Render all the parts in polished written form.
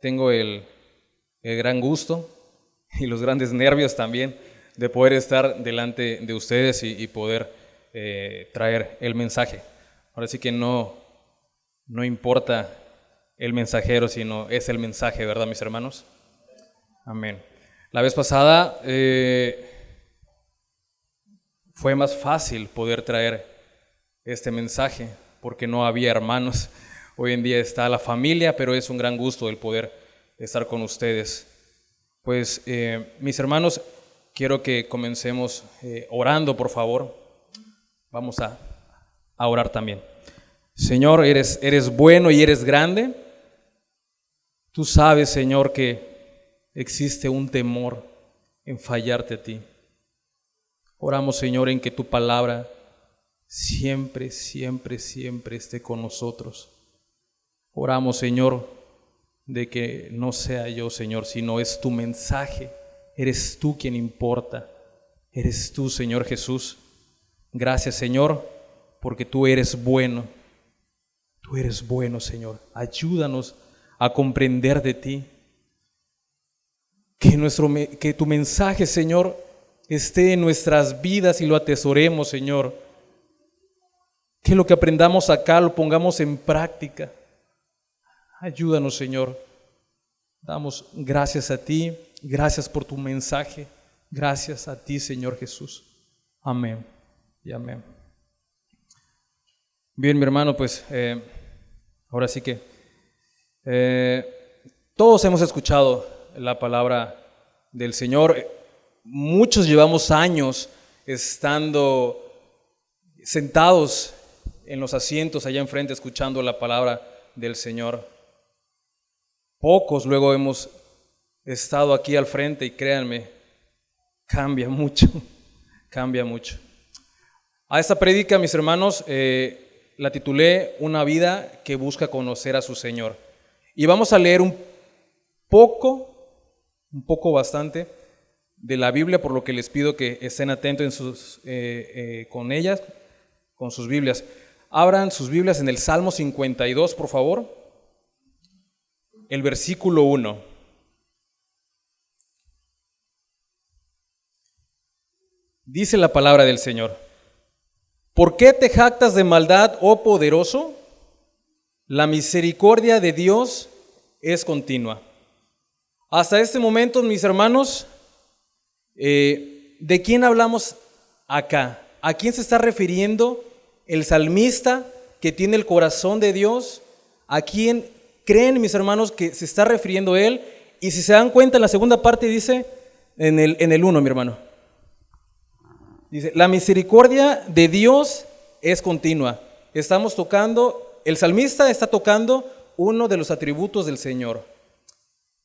tengo el gran gusto y los grandes nervios también de poder estar delante de ustedes y poder traer el mensaje. Ahora sí que no importa el mensajero, sino es el mensaje, ¿verdad, mis hermanos? Amén. La vez pasada fue más fácil poder traer este mensaje porque no había hermanos. Hoy en día está la familia, pero es un gran gusto el poder estar con ustedes. Pues mis hermanos, quiero que comencemos orando, por favor. Vamos a orar también. Señor, eres bueno y eres grande. Tú sabes, Señor, que existe un temor en fallarte a ti. Oramos, Señor, en que tu palabra siempre, siempre, siempre esté con nosotros. Oramos, Señor, de que no sea yo, Señor, sino es tu mensaje. Eres tú quien importa. Eres tú, Señor Jesús. Gracias, Señor, porque tú eres bueno. Tú eres bueno, Señor. Ayúdanos a comprender de ti. Que tu mensaje, Señor, esté en nuestras vidas y lo atesoremos, Señor. Que lo que aprendamos acá lo pongamos en práctica. Ayúdanos, Señor. Damos gracias a ti. Gracias por tu mensaje. Gracias a ti, Señor Jesús. Amén y amén. Bien, mi hermano, pues ahora sí que todos hemos escuchado la palabra del Señor. Muchos llevamos años estando sentados en los asientos allá enfrente escuchando la palabra del Señor. Pocos luego hemos estado aquí al frente y créanme, cambia mucho, cambia mucho. A esta prédica, mis hermanos, la titulé Una vida que busca conocer a su Señor. Y vamos a leer un poco bastante de la Biblia, por lo que les pido que estén atentos con sus Biblias. Abran sus Biblias en el Salmo 52, por favor. El versículo 1. Dice la palabra del Señor: ¿por qué te jactas de maldad, oh poderoso? La misericordia de Dios es continua. Hasta este momento, mis hermanos, ¿de quién hablamos acá? ¿A quién se está refiriendo el salmista que tiene el corazón de Dios? ¿A quién creen, mis hermanos, que se está refiriendo él? Y si se dan cuenta, en la segunda parte dice, en el 1, mi hermano, dice, la misericordia de Dios es continua. Estamos tocando, el salmista está tocando uno de los atributos del Señor.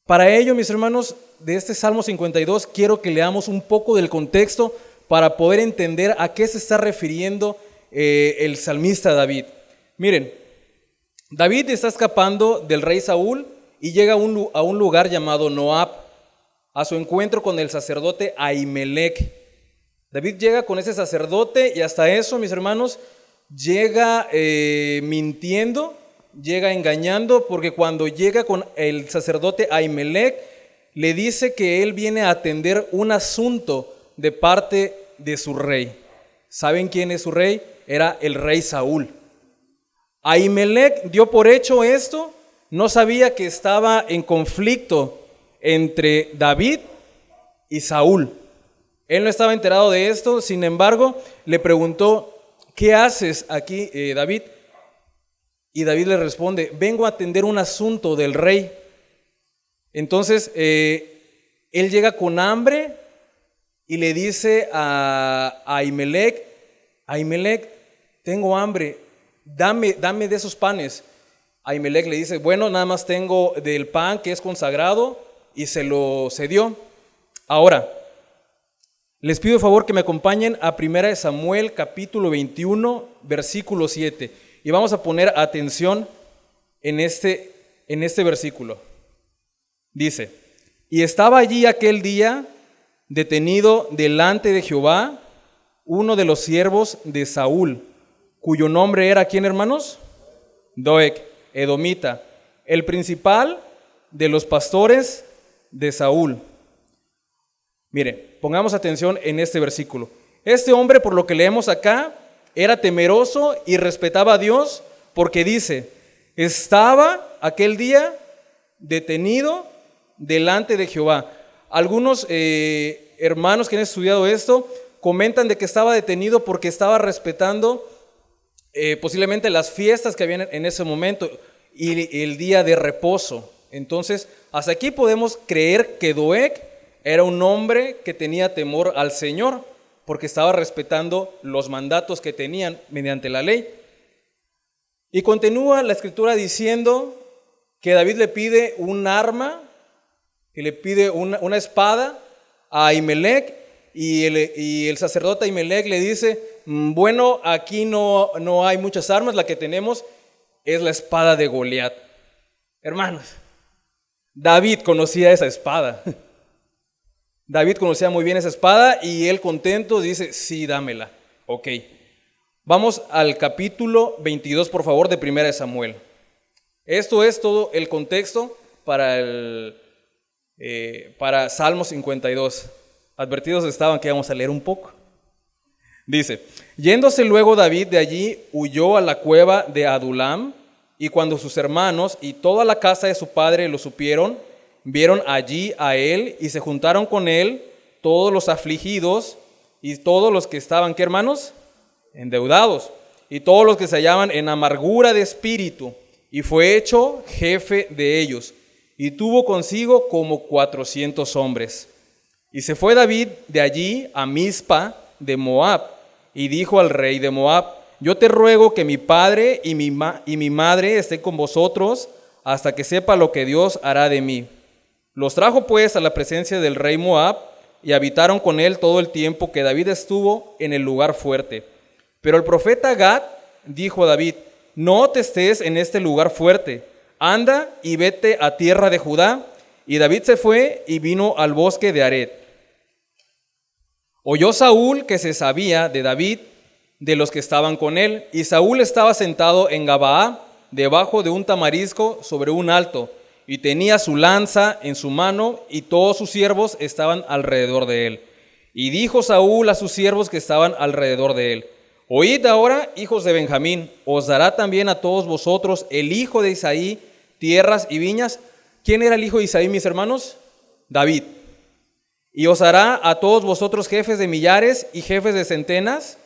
Para ello, mis hermanos, de este Salmo 52, quiero que leamos un poco del contexto para poder entender a qué se está refiriendo el salmista David. Miren, David está escapando del rey Saúl y llega a un lugar llamado Noab, a su encuentro con el sacerdote Ahimelech. David llega con ese sacerdote y hasta eso, mis hermanos, llega mintiendo, llega engañando, porque cuando llega con el sacerdote Ahimelech, le dice que él viene a atender un asunto de parte de su rey. ¿Saben quién es su rey? Era el rey Saúl. Ahimelech dio por hecho esto, no sabía que estaba en conflicto entre David y Saúl. Él no estaba enterado de esto, sin embargo, le preguntó, ¿qué haces aquí, David? Y David le responde, vengo a atender un asunto del rey. Entonces, él llega con hambre y le dice a Ahimelech, Ahimelech, tengo hambre, dame de esos panes. Ahimelech le dice, bueno, nada más tengo del pan que es consagrado, y se lo cedió. Ahora, les pido el favor que me acompañen a 1 Samuel capítulo 21, versículo 7. Y vamos a poner atención en este versículo. Dice, y estaba allí aquel día detenido delante de Jehová uno de los siervos de Saúl, cuyo nombre era, ¿quién, hermanos? Doeg, edomita, el principal de los pastores de Saúl. Mire, pongamos atención en este versículo. Este hombre, por lo que leemos acá, era temeroso y respetaba a Dios, porque dice, estaba aquel día detenido delante de Jehová. Algunos hermanos que han estudiado esto comentan de que estaba detenido porque estaba respetando posiblemente las fiestas que habían en ese momento y el día de reposo. Entonces, hasta aquí podemos creer que Doeg era un hombre que tenía temor al Señor, porque estaba respetando los mandatos que tenían mediante la ley. Y continúa la escritura diciendo que David le pide un arma, que le pide una espada a Ahimelech, y el sacerdote Ahimelech le dice, bueno, aquí no hay muchas armas, la que tenemos es la espada de Goliat. Hermanos, David conocía esa espada. David conocía muy bien esa espada y él contento dice, sí, dámela. Ok. Vamos al capítulo 22, por favor, de 1 de Samuel. Esto es todo el contexto para Salmo 52. Advertidos estaban que íbamos a leer un poco. Dice, yéndose luego David de allí, huyó a la cueva de Adulam, y cuando sus hermanos y toda la casa de su padre lo supieron, vieron allí a él y se juntaron con él todos los afligidos y todos los que estaban, ¿qué hermanos? Endeudados, y todos los que se hallaban en amargura de espíritu, y fue hecho jefe de ellos, y tuvo consigo como 400 hombres. Y se fue David de allí a Mizpa de Moab, y dijo al rey de Moab, yo te ruego que mi padre y mi madre estén con vosotros hasta que sepa lo que Dios hará de mí. Los trajo pues a la presencia del rey Moab, y habitaron con él todo el tiempo que David estuvo en el lugar fuerte. Pero el profeta Gad dijo a David, no te estés en este lugar fuerte, anda y vete a tierra de Judá. Y David se fue y vino al bosque de Ared. Oyó Saúl que se sabía de David de los que estaban con él, y Saúl estaba sentado en Gabaá, debajo de un tamarisco sobre un alto, y tenía su lanza en su mano, y todos sus siervos estaban alrededor de él. Y dijo Saúl a sus siervos que estaban alrededor de él, oíd ahora, hijos de Benjamín, os dará también a todos vosotros el hijo de Isaí tierras y viñas. ¿Quién era el hijo de Isaí, mis hermanos? David. Y os hará a todos vosotros jefes de millares y jefes de centenas,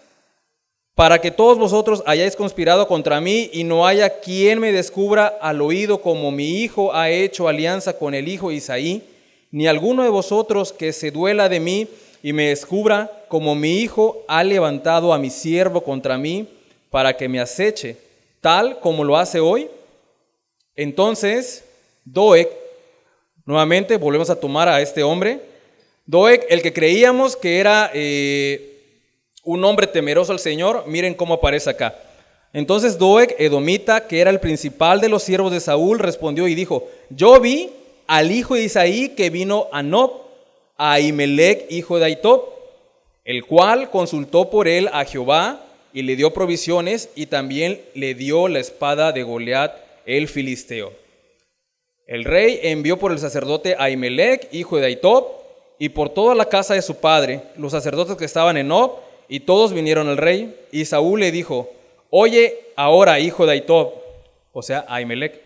para que todos vosotros hayáis conspirado contra mí y no haya quien me descubra al oído como mi hijo ha hecho alianza con el hijo Isaí, ni alguno de vosotros que se duela de mí y me descubra como mi hijo ha levantado a mi siervo contra mí para que me aceche, tal como lo hace hoy. Entonces, Doeg, nuevamente volvemos a tomar a este hombre, Doeg, el que creíamos que era un hombre temeroso al Señor, miren cómo aparece acá. Entonces Doeg, edomita, que era el principal de los siervos de Saúl, respondió y dijo, yo vi al hijo de Isaí que vino a Nob, a Ahimelech, hijo de Ahitob, el cual consultó por él a Jehová y le dio provisiones y también le dio la espada de Goliat, el filisteo. El rey envió por el sacerdote Ahimelech, hijo de Ahitob, y por toda la casa de su padre, los sacerdotes que estaban en Nob, y todos vinieron al rey. Y Saúl le dijo, oye ahora, hijo de Ahitob, o sea, Ahimelech.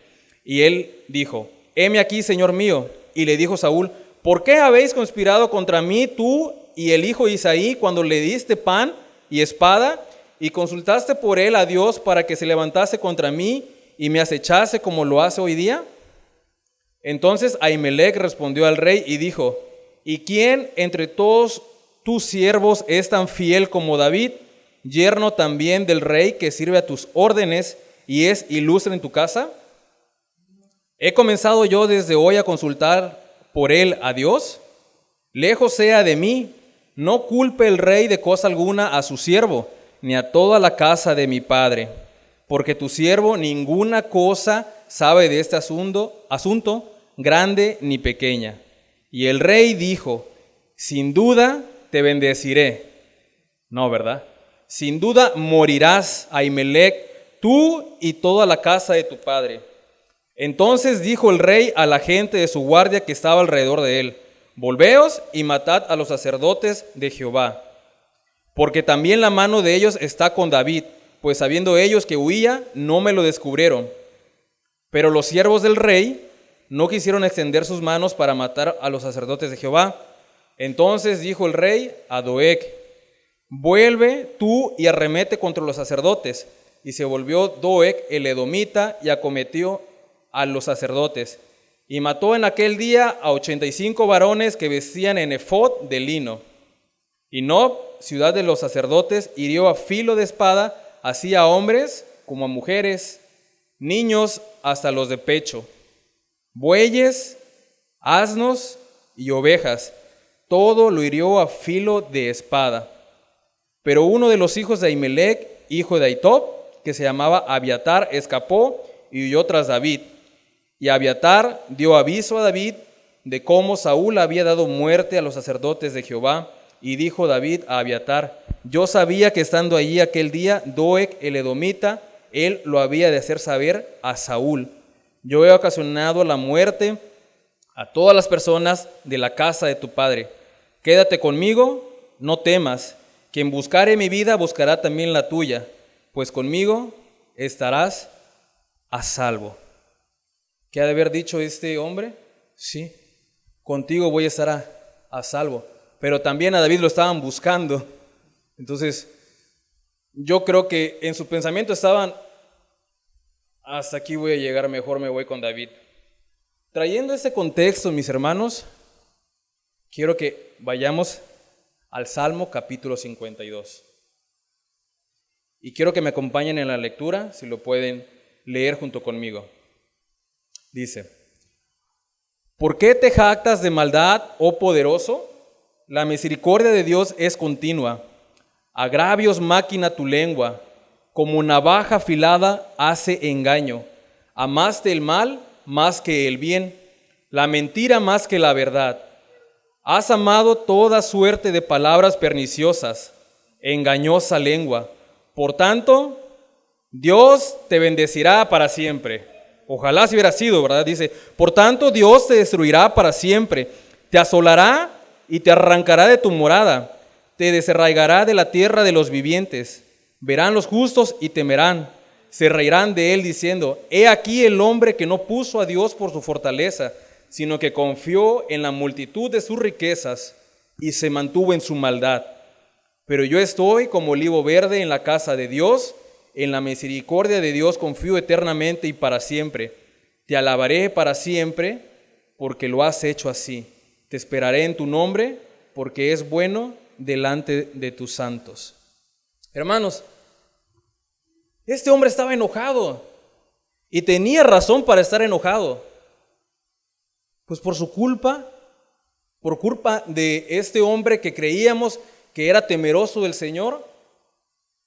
Y él dijo, heme aquí, señor mío. Y le dijo Saúl, ¿por qué habéis conspirado contra mí tú y el hijo de Isaí cuando le diste pan y espada y consultaste por él a Dios para que se levantase contra mí y me acechase como lo hace hoy día? Entonces Ahimelech respondió al rey y dijo, ¿y quién entre todos tus siervos es tan fiel como David, yerno también del rey que sirve a tus órdenes y es ilustre en tu casa? ¿He comenzado yo desde hoy a consultar por él a Dios? Lejos sea de mí, no culpe el rey de cosa alguna a su siervo, ni a toda la casa de mi padre, porque tu siervo ninguna cosa sabe de este asunto, grande ni pequeña. Y el rey dijo, sin duda te bendeciré. No, ¿verdad? Sin duda morirás, Ahimelech, tú y toda la casa de tu padre. Entonces dijo el rey a la gente de su guardia que estaba alrededor de él: volveos y matad a los sacerdotes de Jehová, porque también la mano de ellos está con David, pues sabiendo ellos que huía, no me lo descubrieron. Pero los siervos del rey no quisieron extender sus manos para matar a los sacerdotes de Jehová. Entonces dijo el rey a Doeg: vuelve tú y arremete contra los sacerdotes. Y se volvió Doeg el edomita y acometió a los sacerdotes. Y mató en aquel día a 85 varones que vestían en efod de lino. Y Nob, ciudad de los sacerdotes, hirió a filo de espada, así a hombres como a mujeres, niños hasta los de pecho, bueyes, asnos y ovejas. Todo lo hirió a filo de espada. Pero uno de los hijos de Ahimelech, hijo de Ahitob, que se llamaba Abiatar, escapó y huyó tras David. Y Abiatar dio aviso a David de cómo Saúl había dado muerte a los sacerdotes de Jehová. Y dijo David a Abiatar: yo sabía que estando allí aquel día Doeg el edomita, él lo había de hacer saber a Saúl. Yo he ocasionado la muerte a todas las personas de la casa de tu padre. Quédate conmigo, no temas. Quien buscare mi vida buscará también la tuya, pues conmigo estarás a salvo. ¿Qué ha de haber dicho este hombre? Sí, contigo voy a estar a salvo. Pero también a David lo estaban buscando. Entonces, yo creo que en su pensamiento estaban: hasta aquí voy a llegar, mejor me voy con David. Trayendo este contexto, mis hermanos, quiero que vayamos al Salmo capítulo 52. Y quiero que me acompañen en la lectura, si lo pueden leer junto conmigo. Dice: ¿por qué te jactas de maldad, oh poderoso? La misericordia de Dios es continua. Agravios máquina tu lengua, como navaja afilada hace engaño. Amaste el mal más que el bien, la mentira más que la verdad. Has amado toda suerte de palabras perniciosas, engañosa lengua. Por tanto, Dios te bendecirá para siempre. Ojalá si hubiera sido, ¿verdad? Dice: por tanto, Dios te destruirá para siempre, te asolará y te arrancará de tu morada, te desarraigará de la tierra de los vivientes. Verán los justos y temerán, se reirán de él diciendo: he aquí el hombre que no puso a Dios por su fortaleza, sino que confió en la multitud de sus riquezas y se mantuvo en su maldad. Pero yo estoy como olivo verde en la casa de Dios, en la misericordia de Dios confío eternamente y para siempre. Te alabaré para siempre, porque lo has hecho así. Te esperaré en tu nombre, porque es bueno delante de tus santos. Hermanos, este hombre estaba enojado y tenía razón para estar enojado. Pues por su culpa, por culpa de este hombre que creíamos que era temeroso del Señor,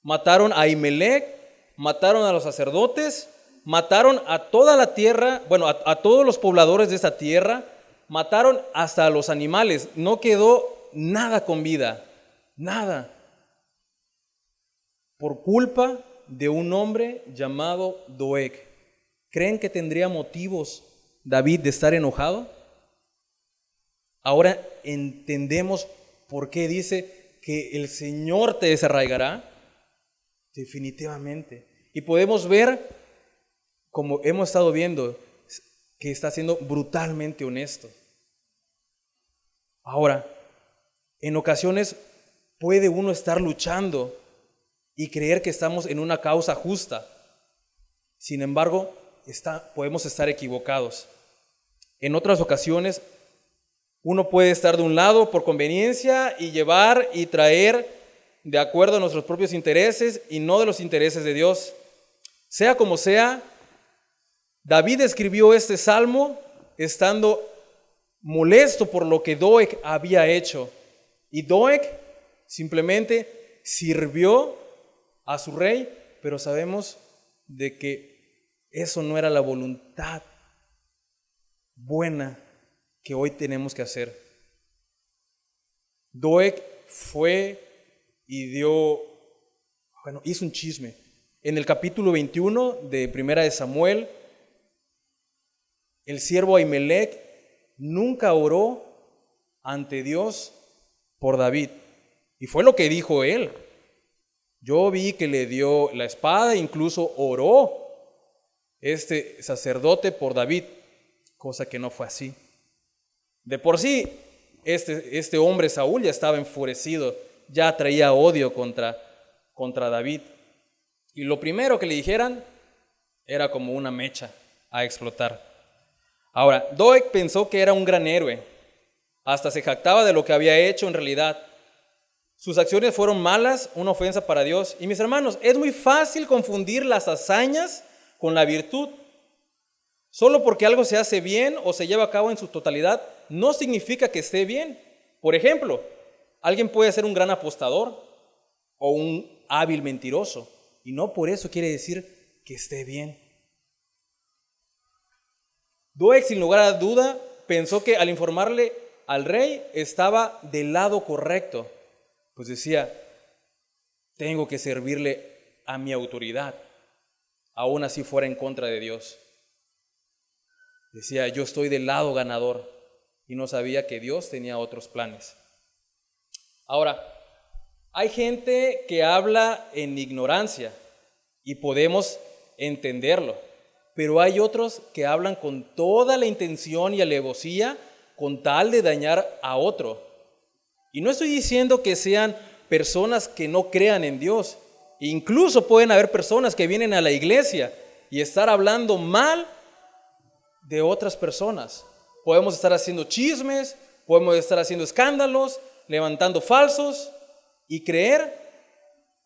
mataron a Ahimelech, mataron a los sacerdotes, mataron a toda la tierra, bueno, a todos los pobladores de esta tierra, mataron hasta a los animales. No quedó nada con vida, nada. Por culpa de un hombre llamado Doeg. ¿Creen que tendría motivos David de estar enojado? Ahora entendemos por qué dice que el Señor te desarraigará. Definitivamente. Y podemos ver, como hemos estado viendo, que está siendo brutalmente honesto. Ahora, en ocasiones puede uno estar luchando y creer que estamos en una causa justa. Sin embargo, podemos estar equivocados. En otras ocasiones, uno puede estar de un lado por conveniencia y llevar y traer de acuerdo a nuestros propios intereses y no de los intereses de Dios. Sea como sea, David escribió este salmo estando molesto por lo que Doeg había hecho. Y Doeg simplemente sirvió a su rey, pero sabemos de que eso no era la voluntad buena que hoy tenemos que hacer. Doeg fue y hizo un chisme. En el capítulo 21 de Primera de Samuel, el siervo Ahimelech nunca oró ante Dios por David. Y fue lo que dijo él. Yo vi que le dio la espada, incluso oró este sacerdote por David, cosa que no fue así. De por sí, este hombre Saúl ya estaba enfurecido, ya traía odio contra David. Y lo primero que le dijeran era como una mecha a explotar. Ahora, Doeg pensó que era un gran héroe, hasta se jactaba de lo que había hecho en realidad. Sus acciones fueron malas, una ofensa para Dios. Y mis hermanos, es muy fácil confundir las hazañas con la virtud. Solo porque algo se hace bien o se lleva a cabo en su totalidad, no significa que esté bien. Por ejemplo, alguien puede ser un gran apostador o un hábil mentiroso, y no por eso quiere decir que esté bien. Doeg, sin lugar a duda, pensó que al informarle al rey estaba del lado correcto, pues decía, tengo que servirle a mi autoridad, aún así fuera en contra de Dios. Decía, yo estoy del lado ganador, y no sabía que Dios tenía otros planes. Ahora, hay gente que habla en ignorancia y podemos entenderlo, pero hay otros que hablan con toda la intención y alevosía con tal de dañar a otro. Y no estoy diciendo que sean personas que no crean en Dios. Incluso pueden haber personas que vienen a la iglesia y estar hablando mal de otras personas. Podemos estar haciendo chismes, podemos estar haciendo escándalos, levantando falsos y creer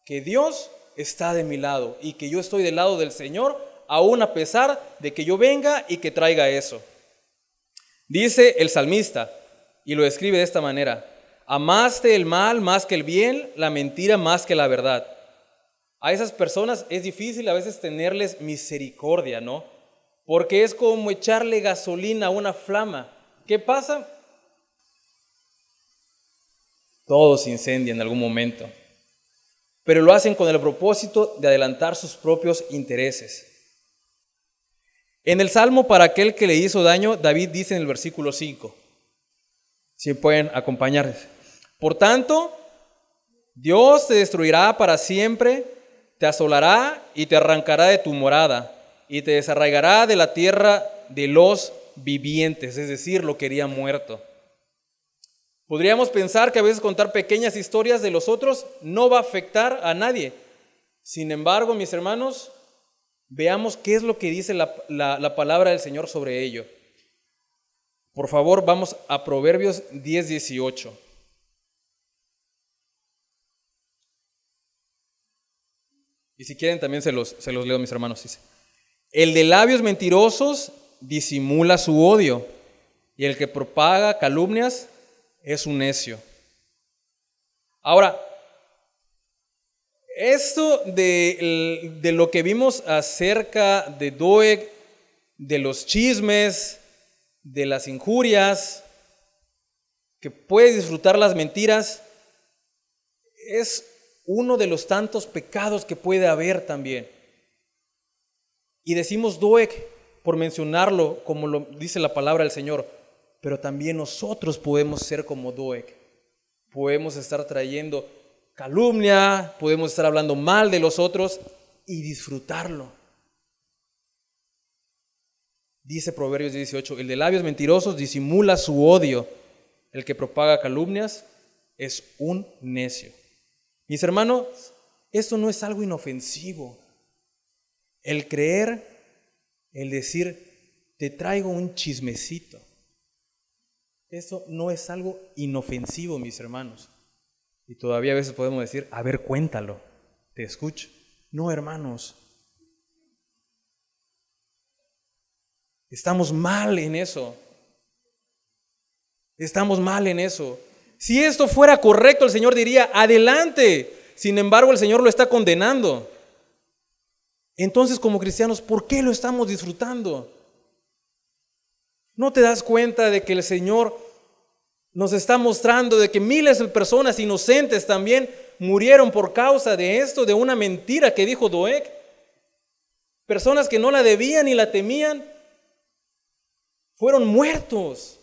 que Dios está de mi lado y que yo estoy del lado del Señor, aún a pesar de que yo venga y que traiga eso. Dice el salmista, y lo escribe de esta manera: amaste el mal más que el bien, la mentira más que la verdad. A esas personas es difícil a veces tenerles misericordia, ¿no? Porque es como echarle gasolina a una flama. ¿Qué pasa? Todo se incendia en algún momento. Pero lo hacen con el propósito de adelantar sus propios intereses. En el Salmo para aquel que le hizo daño, David dice en el versículo 5, si pueden acompañarles: por tanto, Dios te destruirá para siempre, te asolará y te arrancará de tu morada, y te desarraigará de la tierra de los vivientes, es decir, lo quería muerto. Podríamos pensar que a veces contar pequeñas historias de los otros no va a afectar a nadie. Sin embargo, mis hermanos, veamos qué es lo que dice la palabra del Señor sobre ello. Por favor, vamos a Proverbios 10:18. Y si quieren también se los leo, mis hermanos. Dice: el de labios mentirosos disimula su odio, y el que propaga calumnias es un necio. Ahora, esto de lo que vimos acerca de Doeg, de los chismes, de las injurias, que puede disfrutar las mentiras, es uno de los tantos pecados que puede haber también. Y decimos Doeg por mencionarlo, como lo dice la palabra del Señor, pero también nosotros podemos ser como Doeg. Podemos estar trayendo calumnia, podemos estar hablando mal de los otros y disfrutarlo. Dice Proverbios 18, el de labios mentirosos disimula su odio, el que propaga calumnias es un necio. Mis hermanos, esto no es algo inofensivo. El creer, el decir, te traigo un chismecito. Eso no es algo inofensivo, mis hermanos. Y todavía a veces podemos decir, a ver, cuéntalo, te escucho. No, hermanos. Estamos mal en eso. Estamos mal en eso. Si esto fuera correcto, el Señor diría, adelante. Sin embargo, el Señor lo está condenando. Entonces, como cristianos, ¿por qué lo estamos disfrutando? ¿No te das cuenta de que el Señor nos está mostrando de que miles de personas inocentes también murieron por causa de esto, de una mentira que dijo Doeg? Personas que no la debían ni la temían, fueron muertos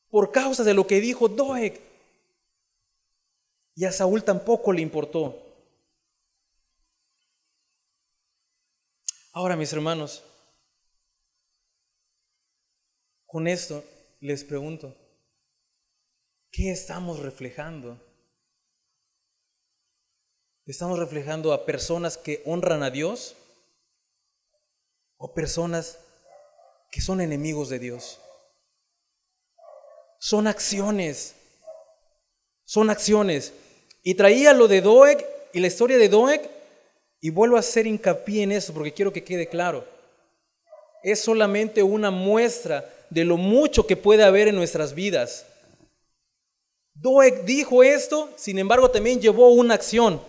por causa de lo que dijo Doeg. Y a Saúl tampoco le importó. Ahora, mis hermanos, con esto les pregunto, ¿qué estamos reflejando? ¿Estamos reflejando a personas que honran a Dios o personas que son enemigos de Dios? Son acciones. Son acciones. Y traía lo de Doeg y la historia de Doeg, y vuelvo a hacer hincapié en eso porque quiero que quede claro. Es solamente una muestra de lo mucho que puede haber en nuestras vidas. Doeg dijo esto, sin embargo también llevó una acción.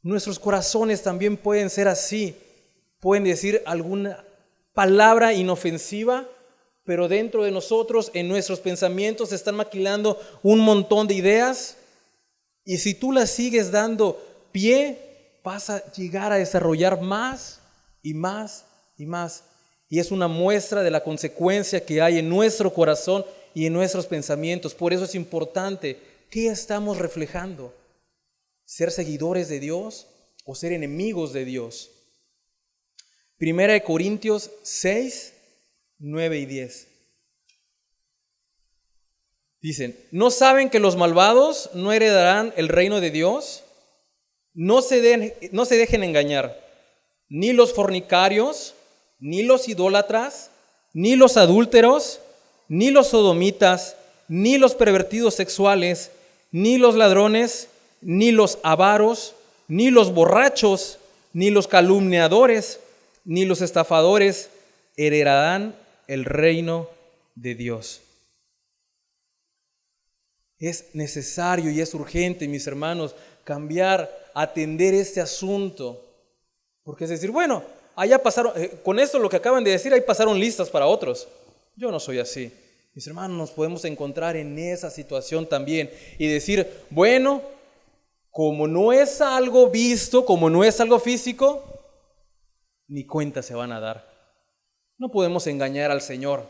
Nuestros corazones también pueden ser así. Pueden decir alguna palabra inofensiva, pero dentro de nosotros, en nuestros pensamientos, se están maquilando un montón de ideas. Y si tú las sigues dando pie, vas a llegar a desarrollar más y más y más. Y es una muestra de la consecuencia que hay en nuestro corazón y en nuestros pensamientos. Por eso es importante, ¿qué estamos reflejando? ¿Ser seguidores de Dios o ser enemigos de Dios? Primera de Corintios 6, 9 y 10. Dicen, ¿no saben que los malvados no heredarán el reino de Dios? No se dejen engañar, ni los fornicarios, ni los idólatras, ni los adúlteros, ni los sodomitas, ni los pervertidos sexuales, ni los ladrones, ni los avaros, ni los borrachos, ni los calumniadores, ni los estafadores heredarán el reino de Dios. Es necesario y es urgente, mis hermanos, cambiar, atender este asunto. Porque es decir, bueno, allá pasaron, con esto lo que acaban de decir, ahí pasaron listas para otros. Yo no soy así. Mis hermanos, nos podemos encontrar en esa situación también y decir, bueno, como no es algo visto, como no es algo físico, ni cuenta se van a dar. No podemos engañar al Señor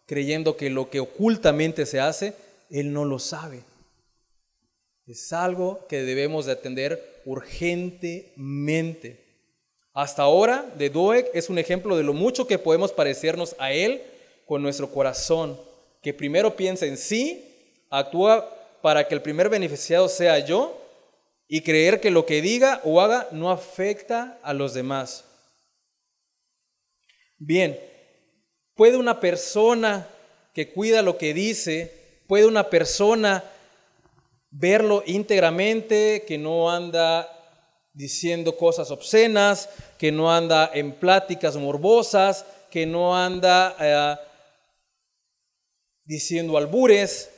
creyendo que lo que ocultamente se hace, Él no lo sabe. Es algo que debemos de atender urgentemente. Hasta ahora, de Doeg es un ejemplo de lo mucho que podemos parecernos a Él con nuestro corazón, que primero piensa en sí, actúa para que el primer beneficiado sea yo, y creer que lo que diga o haga no afecta a los demás. Bien, ¿puede una persona que cuida lo que dice, puede una persona verlo íntegramente, que no anda diciendo cosas obscenas, que no anda en pláticas morbosas, que no anda diciendo albures,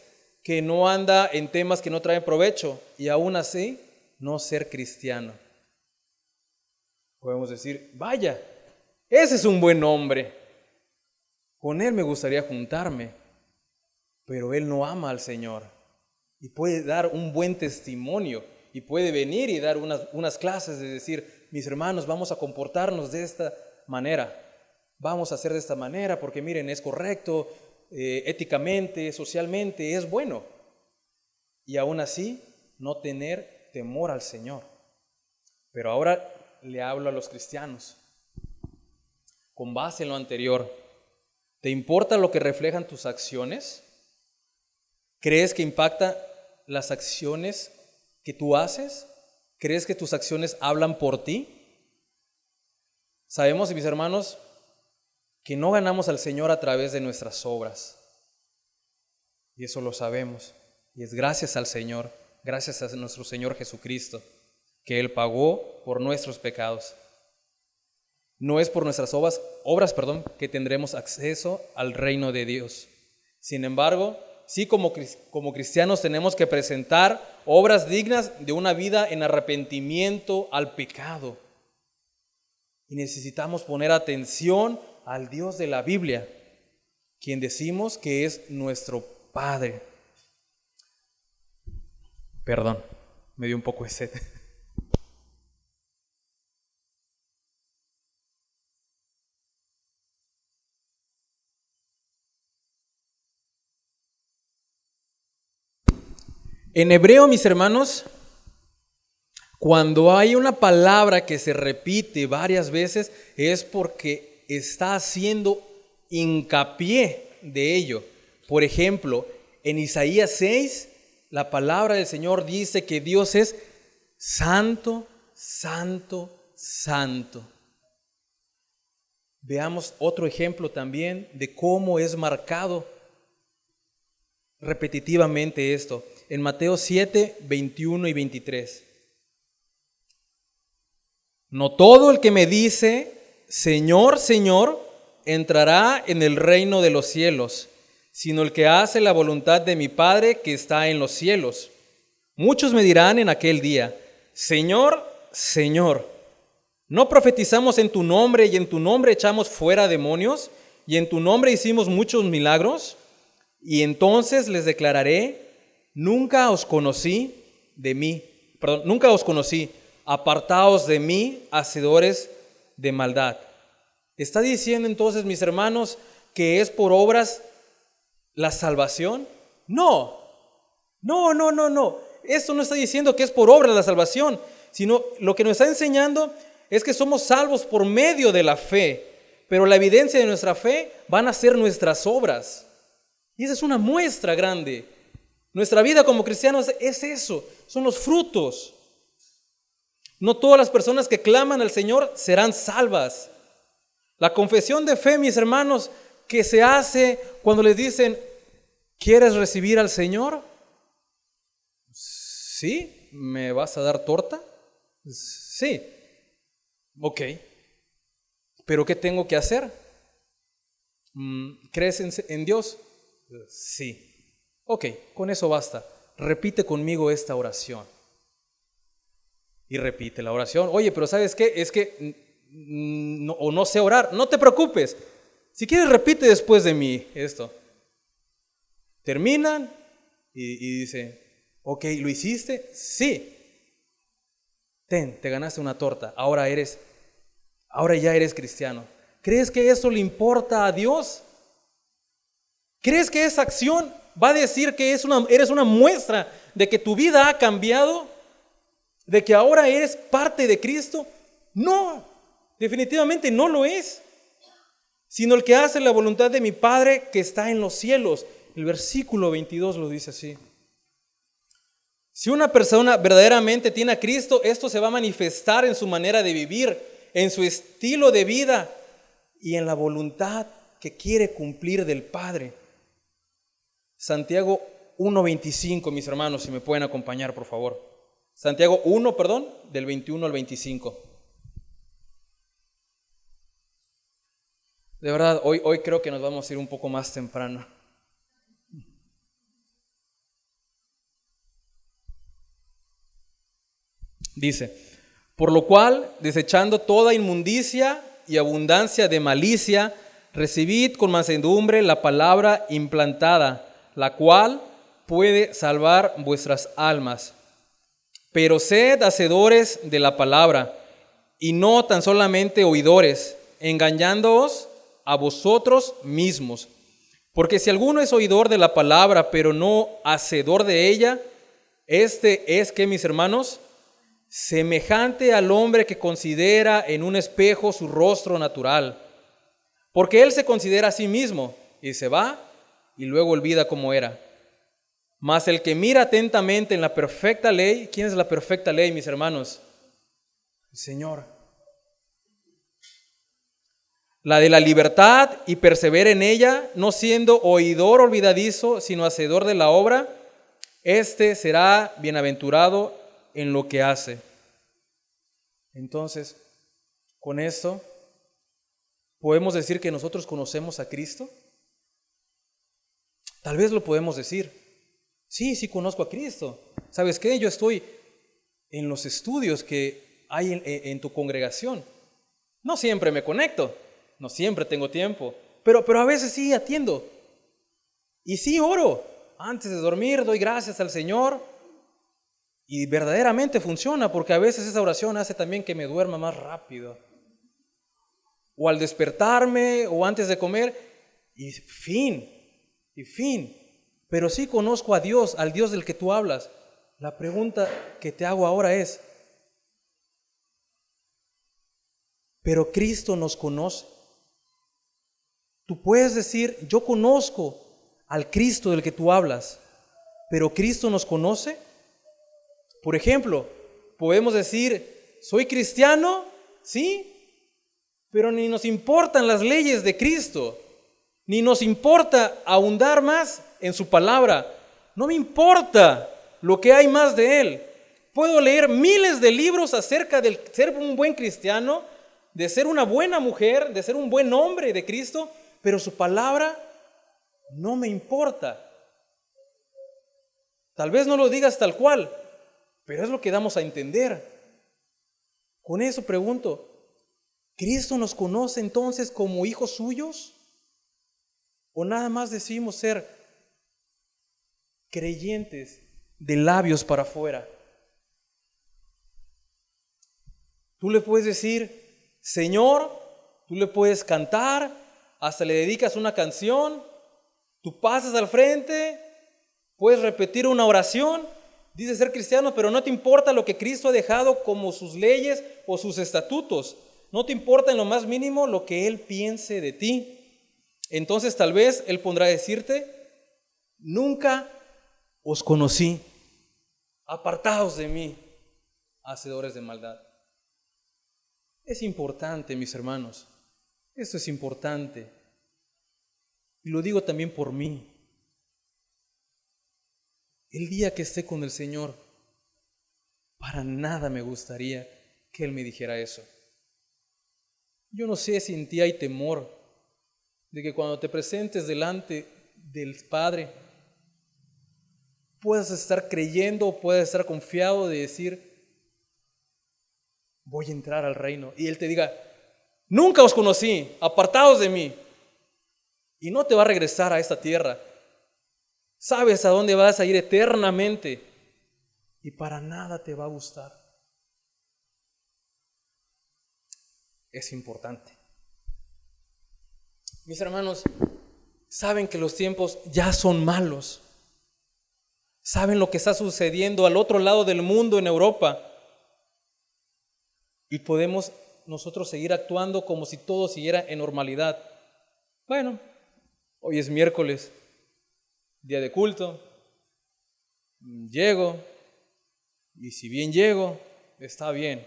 que no anda en temas que no traen provecho, y aún así no ser cristiano? Podemos decir, vaya, ese es un buen hombre, con él me gustaría juntarme, pero él no ama al Señor. Y puede dar un buen testimonio y puede venir y dar unas clases de decir, mis hermanos, vamos a comportarnos de esta manera, vamos a hacer de esta manera porque miren, es correcto, éticamente, socialmente, es bueno. Y aún así, no tener temor al Señor. Pero ahora le hablo a los cristianos. Con base en lo anterior, ¿te importa lo que reflejan tus acciones? ¿Crees que impacta las acciones que tú haces? ¿Crees que tus acciones hablan por ti? Sabemos, mis hermanos, que no ganamos al Señor a través de nuestras obras. Y eso lo sabemos. Y es gracias al Señor, gracias a nuestro Señor Jesucristo, que Él pagó por nuestros pecados. No es por nuestras obras, que tendremos acceso al reino de Dios. Sin embargo, sí, como cristianos tenemos que presentar obras dignas de una vida en arrepentimiento al pecado. Y necesitamos poner atención al Dios de la Biblia, quien decimos que es nuestro Padre. Perdón, me dio un poco de sed. En hebreo, mis hermanos, cuando hay una palabra que se repite varias veces, es porque está haciendo hincapié de ello. Por ejemplo, en Isaías 6, la palabra del Señor dice que Dios es santo, santo, santo. Veamos otro ejemplo también de cómo es marcado repetitivamente esto. En Mateo 7, 21 y 23. No todo el que me dice, Señor, Señor, entrará en el reino de los cielos, sino el que hace la voluntad de mi Padre que está en los cielos. Muchos me dirán en aquel día, Señor, Señor, ¿no profetizamos en tu nombre y en tu nombre echamos fuera demonios y en tu nombre hicimos muchos milagros? Y entonces les declararé, nunca os conocí, apartaos de mí, hacedores de maldad. ¿Está diciendo entonces, mis hermanos, que es por obras la salvación? No. Esto no está diciendo que es por obras la salvación, sino lo que nos está enseñando es que somos salvos por medio de la fe, pero la evidencia de nuestra fe van a ser nuestras obras. Y esa es una muestra grande. Nuestra vida como cristianos es eso, son los frutos. No todas las personas que claman al Señor serán salvas. La confesión de fe, mis hermanos, que se hace cuando les dicen, ¿quieres recibir al Señor? ¿Sí? ¿Me vas a dar torta? Sí. Ok. ¿Pero qué tengo que hacer? ¿Crees en Dios? Sí. Ok, con eso basta. Repite conmigo esta oración. Y repite la oración. Oye, pero ¿sabes qué? Es que no sé orar. No te preocupes. Si quieres, repite después de mí esto. Terminan y dice, ok, ¿lo hiciste? Sí. Te ganaste una torta. Ahora ya eres cristiano. ¿Crees que eso le importa a Dios? ¿Crees que esa acción va a decir que eres una muestra de que tu vida ha cambiado? ¿De que ahora eres parte de Cristo? No, definitivamente no lo es. Sino el que hace la voluntad de mi Padre que está en los cielos. El versículo 22 lo dice así. Si una persona verdaderamente tiene a Cristo, esto se va a manifestar en su manera de vivir, en su estilo de vida y en la voluntad que quiere cumplir del Padre. Santiago 1:25, mis hermanos, si me pueden acompañar, por favor. Santiago 1, del 21 al 25. De verdad, hoy creo que nos vamos a ir un poco más temprano. Dice, por lo cual, desechando toda inmundicia y abundancia de malicia, recibid con mansedumbre la palabra implantada, la cual puede salvar vuestras almas. Pero sed hacedores de la palabra, y no tan solamente oidores, engañándoos a vosotros mismos. Porque si alguno es oidor de la palabra, pero no hacedor de ella, este es, ¿qué, mis hermanos? Semejante al hombre que considera en un espejo su rostro natural. Porque él se considera a sí mismo, y se va, y luego olvida cómo era. Mas el que mira atentamente en la perfecta ley, ¿quién es la perfecta ley, mis hermanos? El Señor. La de la libertad, y persevera en ella, no siendo oidor olvidadizo, sino hacedor de la obra, este será bienaventurado en lo que hace. Entonces, con esto, ¿podemos decir que nosotros conocemos a Cristo? Tal vez lo podemos decir. Sí conozco a Cristo. ¿Sabes qué? Yo estoy en los estudios que hay en tu congregación. No siempre me conecto, no siempre tengo tiempo, pero a veces sí atiendo. Y sí oro. Antes de dormir doy gracias al Señor. Y verdaderamente funciona, porque a veces esa oración hace también que me duerma más rápido. O al despertarme, o antes de comer, y fin. Pero sí conozco a Dios, al Dios del que tú hablas. La pregunta que te hago ahora es, pero Cristo nos conoce. Tú puedes decir, yo conozco al Cristo del que tú hablas, pero Cristo nos conoce. Por ejemplo, podemos decir, soy cristiano, sí, pero ni nos importan las leyes de Cristo, ni nos importa ahondar más en su palabra. No me importa lo que hay más de Él. Puedo leer miles de libros acerca de ser un buen cristiano, de ser una buena mujer, de ser un buen hombre de Cristo, pero su palabra no me importa. Tal vez no lo digas tal cual, pero es lo que damos a entender. Con eso pregunto, ¿Cristo nos conoce entonces como hijos suyos? ¿O nada más decimos ser creyentes de labios para afuera? Tú le puedes decir, Señor, tú le puedes cantar, hasta le dedicas una canción, tú pasas al frente, puedes repetir una oración, dices ser cristiano, pero no te importa lo que Cristo ha dejado como sus leyes o sus estatutos. No te importa en lo más mínimo lo que Él piense de ti. Entonces tal vez Él pondrá a decirte, nunca os conocí, apartaos de mí, hacedores de maldad. Es importante, mis hermanos, esto es importante. Y lo digo también por mí. El día que esté con el Señor, para nada me gustaría que Él me dijera eso. Yo no sé si en ti hay temor de que cuando te presentes delante del Padre puedas estar creyendo o puedas estar confiado de decir, voy a entrar al reino. Y Él te diga, nunca os conocí, apartaos de mí. Y no te va a regresar a esta tierra. Sabes a dónde vas a ir eternamente y para nada te va a gustar. Es importante. Mis hermanos, saben que los tiempos ya son malos. Saben lo que está sucediendo al otro lado del mundo, en Europa. Y podemos nosotros seguir actuando como si todo siguiera en normalidad. Bueno, hoy es miércoles, día de culto. Llego, y si bien llego, está bien.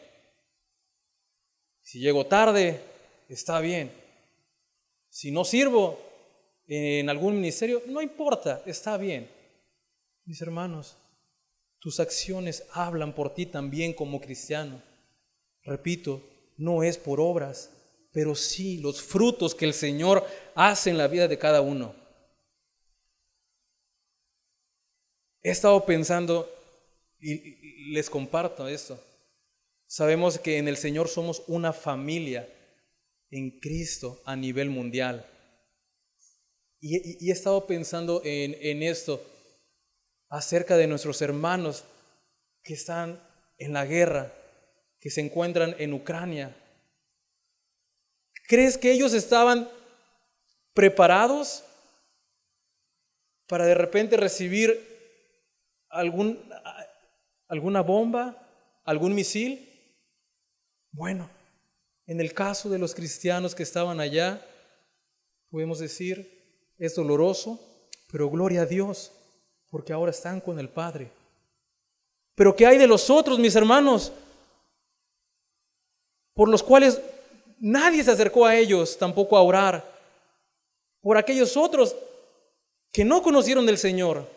Si llego tarde, está bien. Si no sirvo en algún ministerio, no importa, está bien. Mis hermanos, tus acciones hablan por ti también como cristiano. Repito, no es por obras, pero sí los frutos que el Señor hace en la vida de cada uno. He estado pensando y les comparto esto. Sabemos que en el Señor somos una familia en Cristo a nivel mundial. Y he estado pensando en esto acerca de nuestros hermanos que están en la guerra, que se encuentran en Ucrania. ¿Crees que ellos estaban preparados para de repente recibir alguna bomba, algún misil? Bueno, en el caso de los cristianos que estaban allá, podemos decir, es doloroso, pero gloria a Dios, porque ahora están con el Padre. Pero ¿qué hay de los otros, mis hermanos, por los cuales nadie se acercó a ellos tampoco a orar? Por aquellos otros que no conocieron del Señor.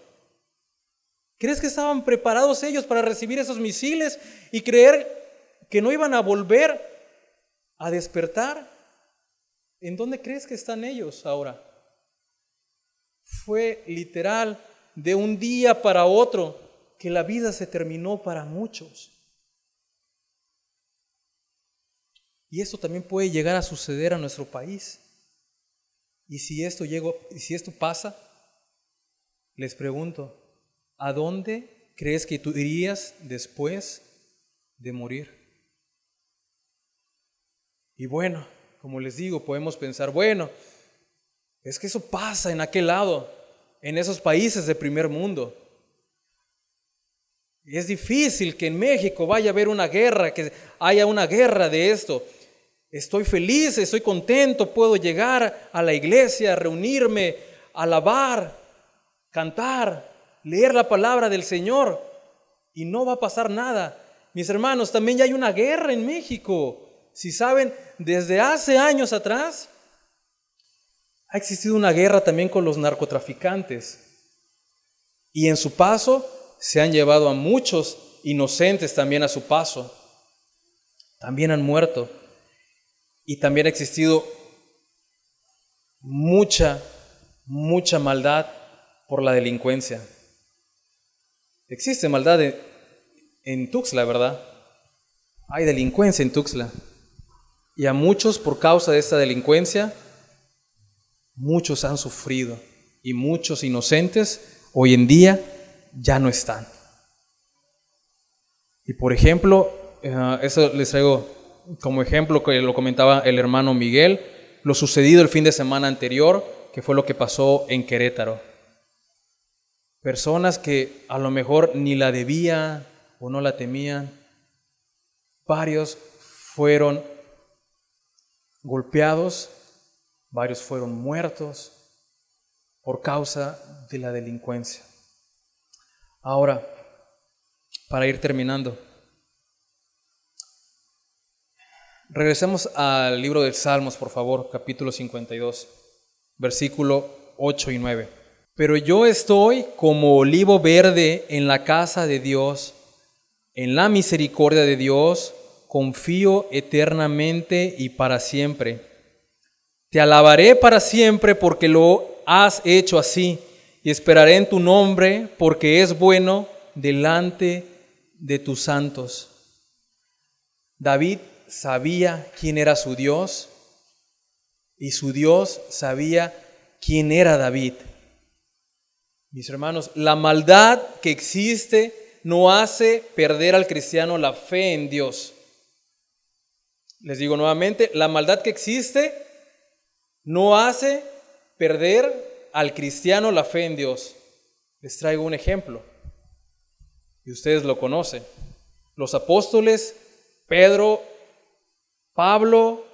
¿Crees que estaban preparados ellos para recibir esos misiles y creer que no iban a volver a despertar? ¿En dónde crees que están ellos ahora? Fue literal de un día para otro que la vida se terminó para muchos. Y esto también puede llegar a suceder a nuestro país. Y si esto pasa, les pregunto, ¿a dónde crees que tú irías después de morir? Y bueno, como les digo, podemos pensar, bueno, es que eso pasa en aquel lado, en esos países de primer mundo. Es difícil que en México vaya a haber una guerra, que haya una guerra de esto. Estoy feliz, estoy contento, puedo llegar a la iglesia, reunirme, alabar, cantar, leer la palabra del Señor y no va a pasar nada. Mis hermanos, también ya hay una guerra en México. Si saben, desde hace años atrás ha existido una guerra también con los narcotraficantes y en su paso se han llevado a muchos inocentes también a su paso. También han muerto. Y también ha existido mucha maldad por la delincuencia. Existe maldad en Tuxtla, ¿verdad? Hay delincuencia en Tuxtla. Y a muchos, por causa de esta delincuencia, muchos han sufrido. Y muchos inocentes hoy en día ya no están. Y por ejemplo, eso les traigo como ejemplo, que lo comentaba el hermano Miguel, lo sucedido el fin de semana anterior, que fue lo que pasó en Querétaro. Personas que a lo mejor ni la debían o no la temían, varios fueron golpeados, varios fueron muertos por causa de la delincuencia. Ahora, para ir terminando, regresemos al libro de Salmos, por favor, capítulo 52, versículo 8 y 9. Pero yo estoy como olivo verde en la casa de Dios, en la misericordia de Dios, confío eternamente y para siempre. Te alabaré para siempre porque lo has hecho así, y esperaré en tu nombre porque es bueno delante de tus santos. David sabía quién era su Dios y su Dios sabía quién era David. Mis hermanos, la maldad que existe no hace perder al cristiano la fe en Dios. Les digo nuevamente, la maldad que existe no hace perder al cristiano la fe en Dios. Les traigo un ejemplo y ustedes lo conocen. Los apóstoles Pedro, Pablo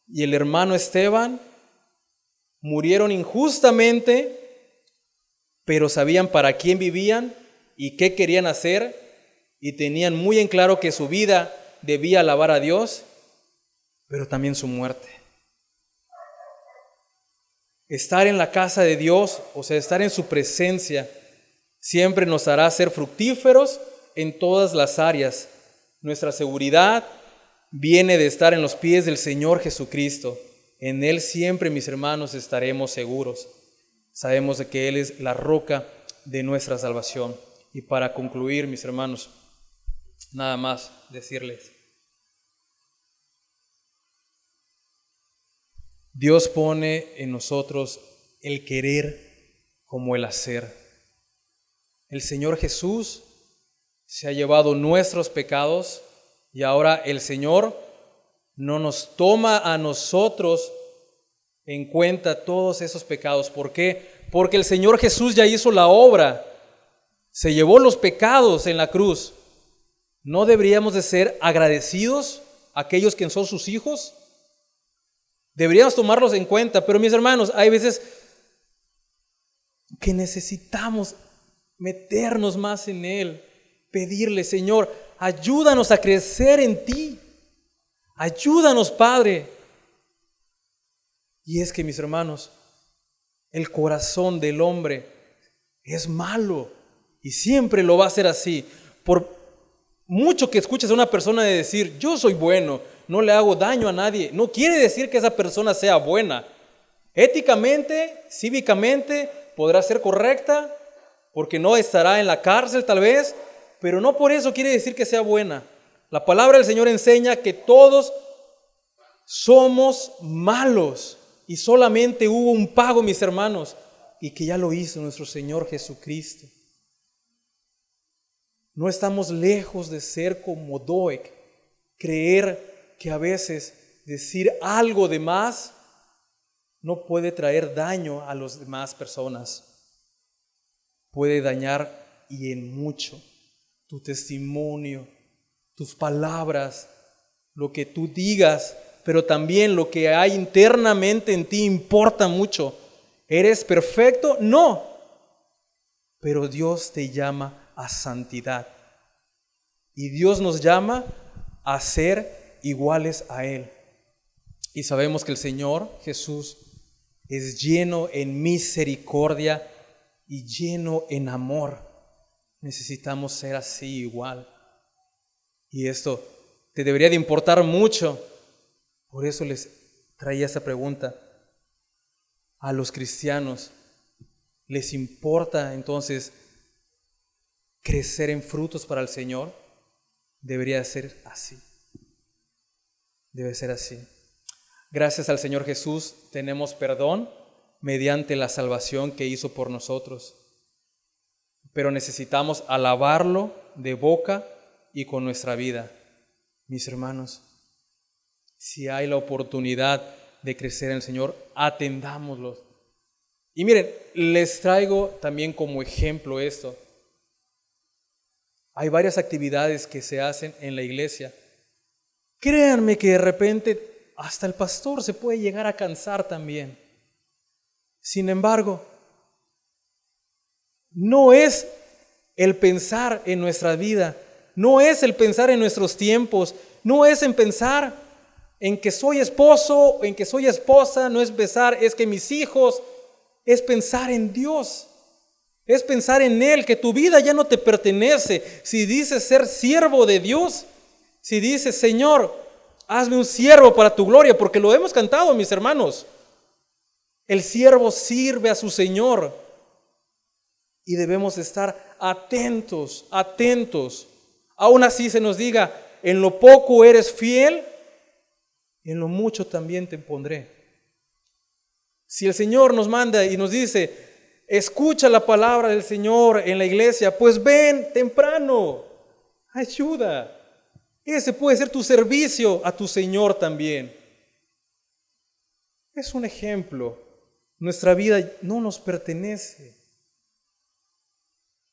y el hermano Esteban murieron injustamente, pero sabían para quién vivían y qué querían hacer, y tenían muy en claro que su vida debía alabar a Dios, pero también su muerte. Estar en la casa de Dios, o sea, estar en su presencia, siempre nos hará ser fructíferos en todas las áreas. Nuestra seguridad viene de estar en los pies del Señor Jesucristo. En Él siempre, mis hermanos, estaremos seguros. Sabemos de que Él es la roca de nuestra salvación. Y para concluir, mis hermanos, nada más decirles: Dios pone en nosotros el querer como el hacer. El Señor Jesús se ha llevado nuestros pecados y ahora el Señor no nos toma a nosotros en cuenta todos esos pecados. ¿Por qué? Porque el Señor Jesús ya hizo la obra, se llevó los pecados en la cruz. ¿No deberíamos de ser agradecidos aquellos que son sus hijos? Deberíamos tomarlos en cuenta, pero mis hermanos, hay veces que necesitamos meternos más en Él, pedirle: Señor, ayúdanos a crecer en ti, ayúdanos, Padre. Y es que, mis hermanos, el corazón del hombre es malo y siempre lo va a ser así. Por mucho que escuches a una persona de decir: yo soy bueno, no le hago daño a nadie, no quiere decir que esa persona sea buena. Éticamente, cívicamente, podrá ser correcta, porque no estará en la cárcel tal vez, pero no por eso quiere decir que sea buena. La palabra del Señor enseña que todos somos malos y solamente hubo un pago, mis hermanos, y que ya lo hizo nuestro Señor Jesucristo. No estamos lejos de ser como Doeg, creer que a veces decir algo de más no puede traer daño a las demás personas. Puede dañar y en mucho. tu testimonio, tus palabras, lo que tú digas, pero también lo que hay internamente en ti importa mucho. ¿Eres perfecto? No. Pero Dios te llama a santidad. Y Dios nos llama a ser iguales a Él. Y sabemos que el Señor Jesús es lleno en misericordia y lleno en amor. Necesitamos ser así igual. Y esto te debería de importar mucho. Por eso les traía esta pregunta. A los cristianos, ¿les importa entonces crecer en frutos para el Señor? Debería ser así. Debe ser así. Gracias al Señor Jesús tenemos perdón mediante la salvación que hizo por nosotros. Pero necesitamos alabarlo de boca y con nuestra vida. Mis hermanos, si hay la oportunidad de crecer en el Señor, atendámoslo. Y miren, les traigo también como ejemplo esto. Hay varias actividades que se hacen en la iglesia. Créanme que de repente hasta el pastor se puede llegar a cansar también. Sin embargo, no es el pensar en nuestra vida, no es el pensar en nuestros tiempos, no es en pensar en que soy esposo, en que soy esposa, no es pensar, es que mis hijos, es pensar en Dios, es pensar en Él, que tu vida ya no te pertenece. Si dices ser siervo de Dios, si dices, Señor, hazme un siervo para tu gloria, porque lo hemos cantado, mis hermanos. El siervo sirve a su Señor y debemos estar atentos. Aún así se nos diga, en lo poco eres fiel, en lo mucho también te pondré. Si el Señor nos manda y nos dice, escucha la palabra del Señor en la iglesia, pues ven temprano, ayuda. Ese puede ser tu servicio a tu Señor también. Es un ejemplo. Nuestra vida no nos pertenece.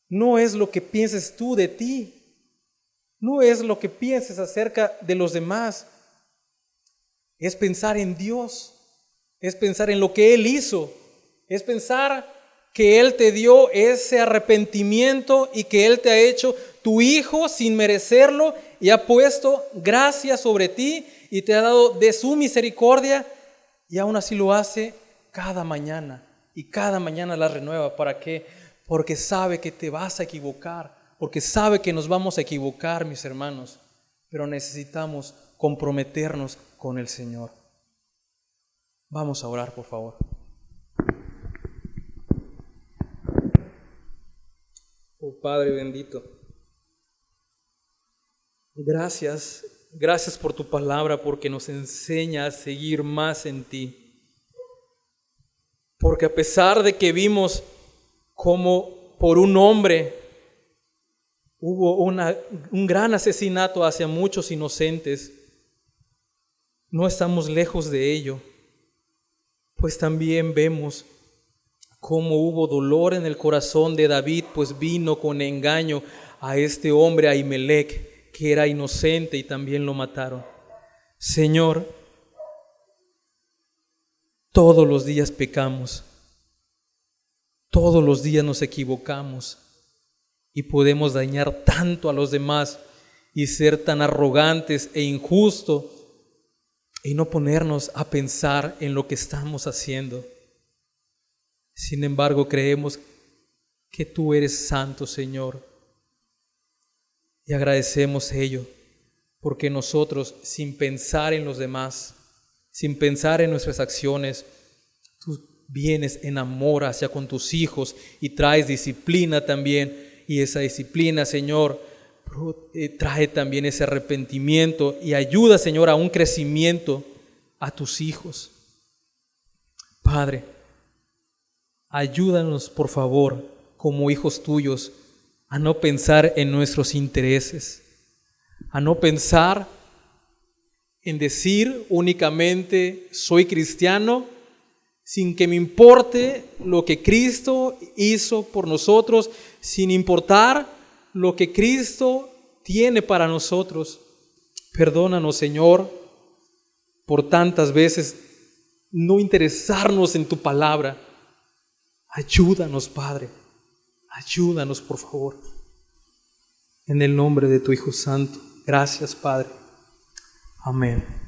No es lo que pienses tú de ti. No es lo que pienses acerca de los demás. Es pensar en Dios. Es pensar en lo que Él hizo. Es pensar que Él te dio ese arrepentimiento y que Él te ha hecho tu hijo sin merecerlo y ha puesto gracia sobre ti y te ha dado de su misericordia y aún así lo hace cada mañana y cada mañana la renueva. ¿Para qué? Porque sabe que te vas a equivocar, porque sabe que nos vamos a equivocar, mis hermanos, pero necesitamos comprometernos con el Señor. Vamos a orar, por favor. Oh Padre bendito, gracias por tu palabra, porque nos enseña a seguir más en ti. Porque a pesar de que vimos como por un hombre hubo un gran asesinato hacia muchos inocentes, no estamos lejos de ello, pues también vemos cómo hubo dolor en el corazón de David, pues vino con engaño a este hombre, a Ahimelech, que era inocente y también lo mataron. Señor, todos los días pecamos, todos los días nos equivocamos y podemos dañar tanto a los demás y ser tan arrogantes e injustos y no ponernos a pensar en lo que estamos haciendo. Sin embargo, creemos que tú eres santo, Señor, y agradecemos ello, porque nosotros, sin pensar en los demás, sin pensar en nuestras acciones, tú vienes en amor hacia con tus hijos y traes disciplina también, y esa disciplina, Señor, trae también ese arrepentimiento y ayuda, Señor, a un crecimiento a tus hijos. Padre, ayúdanos, por favor, como hijos tuyos, a no pensar en nuestros intereses, a no pensar en decir únicamente soy cristiano sin que me importe lo que Cristo hizo por nosotros, sin importar lo que Cristo tiene para nosotros. Perdónanos, Señor, por tantas veces no interesarnos en tu palabra. Ayúdanos, Padre. Ayúdanos, por favor. En el nombre de tu Hijo Santo. Gracias, Padre. Amén.